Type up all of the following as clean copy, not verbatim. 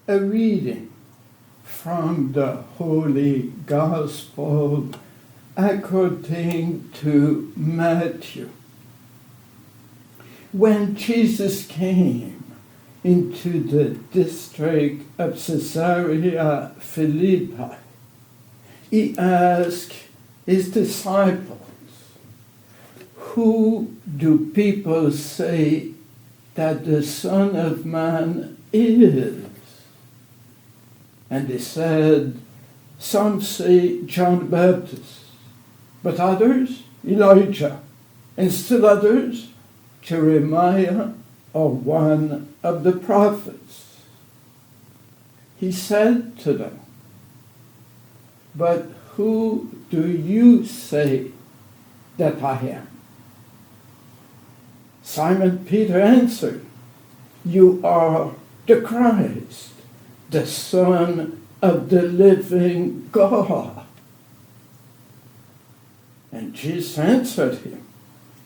A reading from the Holy Gospel according to Matthew. When Jesus came into the district of Caesarea Philippi, he asked his disciples, "Who do people say that the Son of Man is?" And they said, "Some say John the Baptist, but others Elijah, and still others Jeremiah or one of the prophets." He said to them, "But who do you say that I am?" Simon Peter answered, "You are the Christ, the Son of the living God." And Jesus answered him,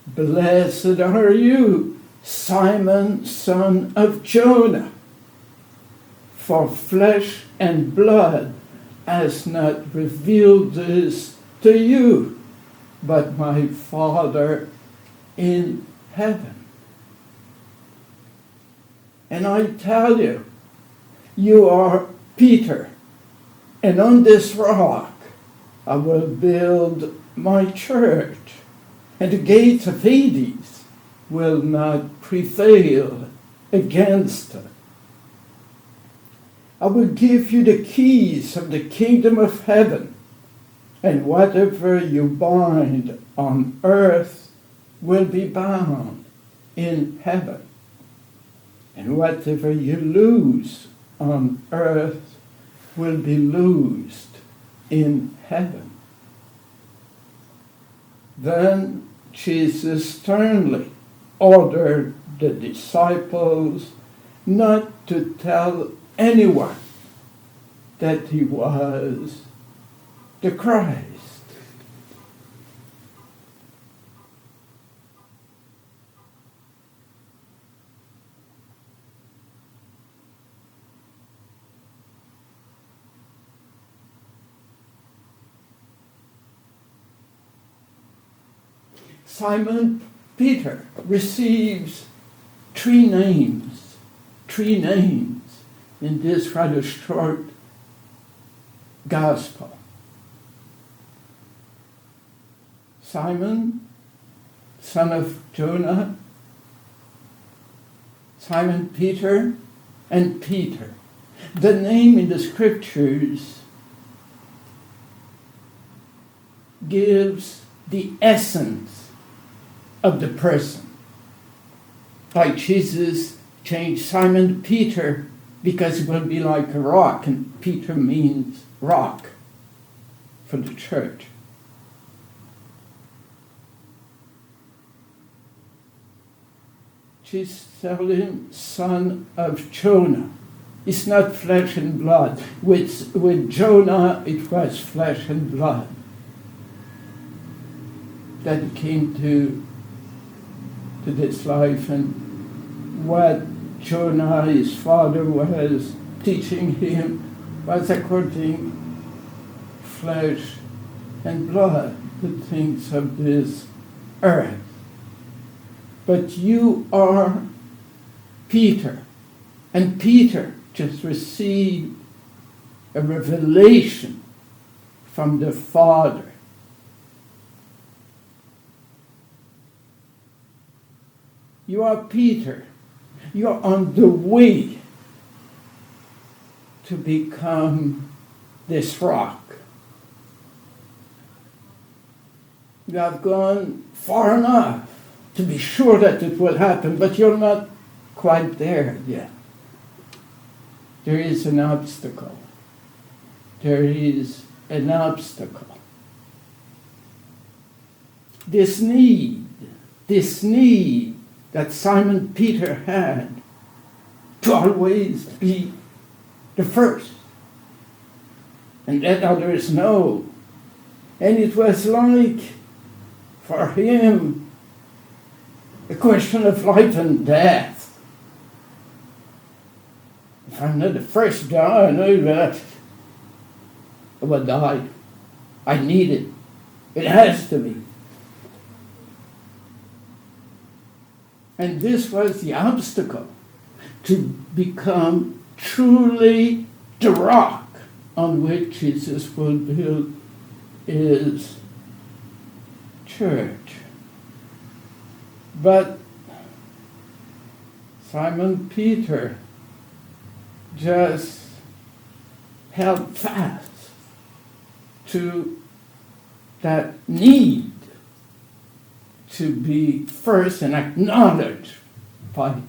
"Blessed are you, Simon, son of Jonah, for flesh and blood has not revealed this to you, but my Father in heaven. And I tell you, you are Peter, and on this rock I will build my church, and the gates of Hades will not prevail against it. I will give you the keys of the kingdom of heaven, and whatever you bind on earth will be bound in heaven, and whatever you loose on earth will be loosed in heaven." Then Jesus sternly ordered the disciples not to tell anyone that he was the Christ. Simon Peter receives three names in this rather short gospel. Simon, son of Jonah, Simon Peter, and Peter. The name in the scriptures gives the essence of the person. Like Jesus changed Simon Peter because it will be like a rock, and Peter means rock for the church. Jesus told him, son of Jonah. It's not flesh and blood. With Jonah, it was flesh and blood that he came to this life, and what Jonah, his father, was teaching him was according flesh and blood, the things of this earth. But you are Peter, and Peter just received a revelation from the Father. You are Peter. You are on the way to become this rock. You have gone far enough to be sure that it will happen, but you're not quite there yet. There is an obstacle. There is an obstacle. This need that Simon Peter had to always be the first, and let others know. And it was like, for him, a question of life and death. I'm not the first guy, I will die. I need it. It has to be. And this was the obstacle to become truly the rock on which Jesus will build his church. But Simon Peter just held fast to that need to be first and acknowledged by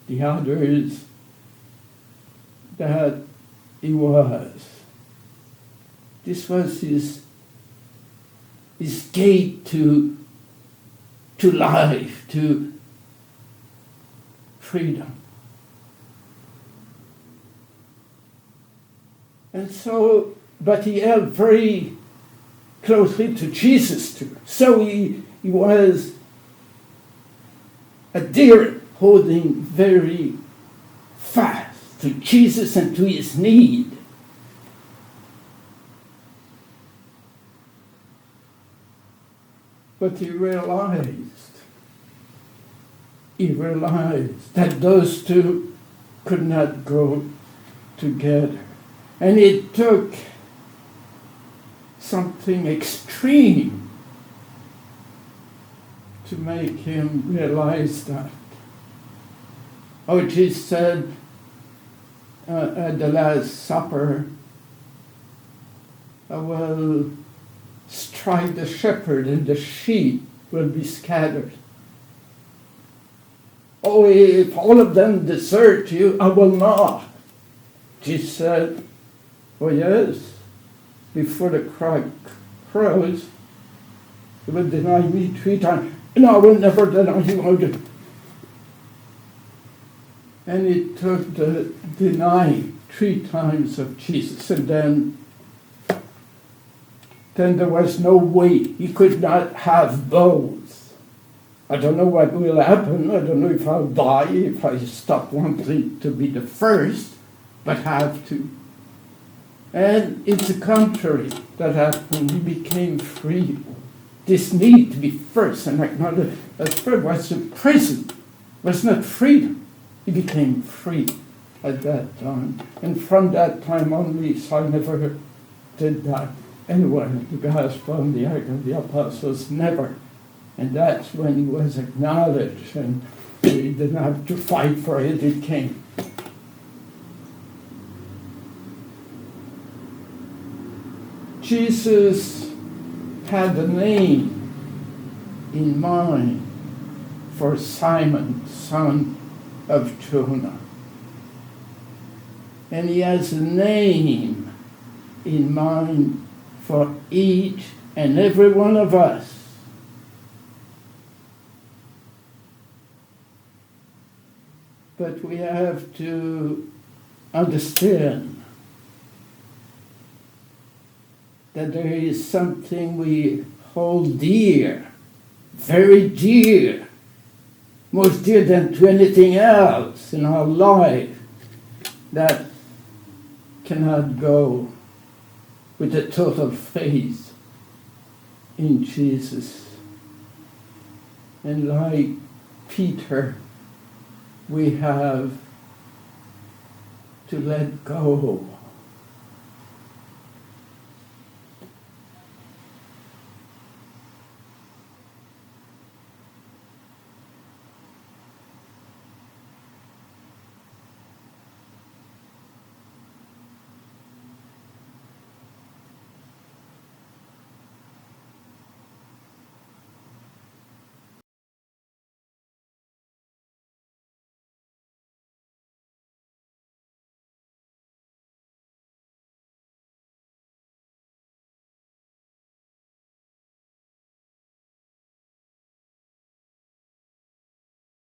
the others that he was. This was his gate to life, to freedom. And so, but he held very closely to Jesus too. So he was adherent, holding very fast to Jesus and to his need. But he realized that those two could not go together. And it took something extreme to make him realize that. Oh, Jesus said at the Last Supper, I will strike the shepherd and the sheep will be scattered. Oh, if all of them desert you, I will not. Jesus said, oh yes, before the cock crows, you will deny me 3 times. No, I will never deny you. And it took the denying 3 times of Jesus, and then there was no way. He could not have both. I don't know what will happen. I don't know if I'll die if I stop wanting to be the first, but have to. And it's the contrary that happened. He became free. This need to be first and acknowledged as first was a prison, was not freedom. He became free at that time. And from that time only, so I never did that. Anyway, the gospel and the act of the apostles, never. And that's when he was acknowledged, and he didn't have to fight for it, it came. Jesus had a name in mind for Simon, son of Jonah. And he has a name in mind for each and every one of us. But we have to understand that there is something we hold dear, very dear, most dear than to anything else in our life, that cannot go with a total faith in Jesus. And like Peter, we have to let go